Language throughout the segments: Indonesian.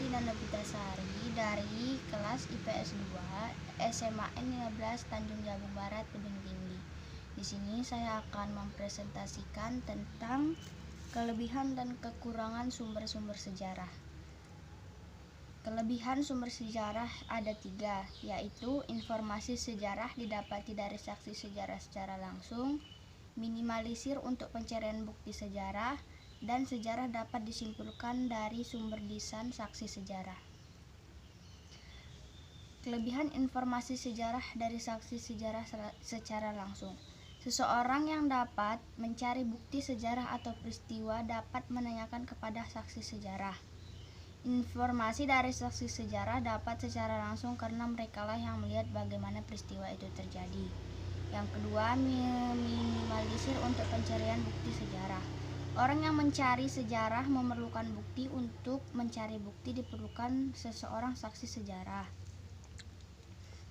Lina Novitasari dari kelas IPS 2 SMA N15 Tanjung Jabung Barat, Tebing Tinggi. Di sini saya akan mempresentasikan tentang kelebihan dan kekurangan sumber-sumber sejarah. Kelebihan sumber sejarah ada 3, yaitu informasi sejarah didapati dari saksi sejarah secara langsung, minimalisir untuk pencarian bukti sejarah, dan sejarah dapat disimpulkan dari sumber lisan saksi sejarah. Kelebihan informasi sejarah dari saksi sejarah secara langsung. Seseorang yang dapat mencari bukti sejarah atau peristiwa dapat menanyakan kepada saksi sejarah. Informasi dari saksi sejarah dapat secara langsung karena merekalah yang melihat bagaimana peristiwa itu terjadi. Yang kedua, minimalisir untuk pencarian bukti sejarah. Orang yang mencari sejarah memerlukan bukti. Untuk mencari bukti diperlukan seseorang saksi sejarah.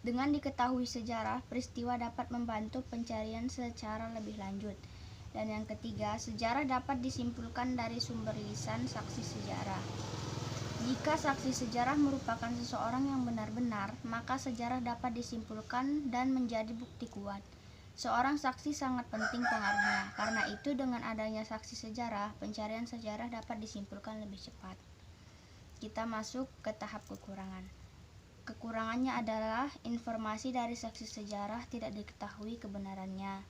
Dengan diketahui sejarah, peristiwa dapat membantu pencarian secara lebih lanjut. Dan yang ketiga, sejarah dapat disimpulkan dari sumber lisan saksi sejarah. Jika saksi sejarah merupakan seseorang yang benar-benar, maka sejarah dapat disimpulkan dan menjadi bukti kuat. Seorang saksi sangat penting pengaruhnya. Karena itu, dengan adanya saksi sejarah, pencarian sejarah dapat disimpulkan lebih cepat. Kita masuk ke tahap kekurangan. Kekurangannya adalah informasi dari saksi sejarah tidak diketahui kebenarannya,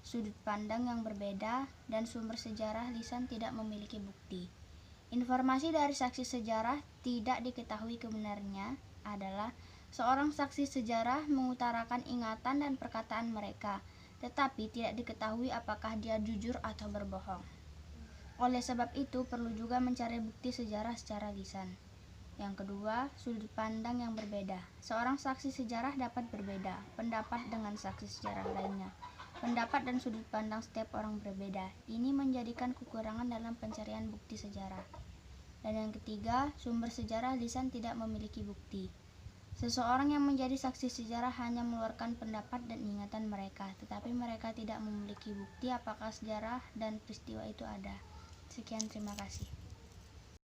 sudut pandang yang berbeda, dan sumber sejarah lisan tidak memiliki bukti. Informasi dari saksi sejarah tidak diketahui kebenarannya adalah seorang saksi sejarah mengutarakan ingatan dan perkataan mereka, tetapi tidak diketahui apakah dia jujur atau berbohong. Oleh sebab itu, perlu juga mencari bukti sejarah secara lisan. Yang kedua, sudut pandang yang berbeda. Seorang saksi sejarah dapat berbeda pendapat dengan saksi sejarah lainnya. Pendapat dan sudut pandang setiap orang berbeda. Ini menjadikan kekurangan dalam pencarian bukti sejarah. Dan yang ketiga, sumber sejarah lisan tidak memiliki bukti. Seseorang yang menjadi saksi sejarah hanya mengeluarkan pendapat dan ingatan mereka, tetapi mereka tidak memiliki bukti apakah sejarah dan peristiwa itu ada. Sekian, terima kasih.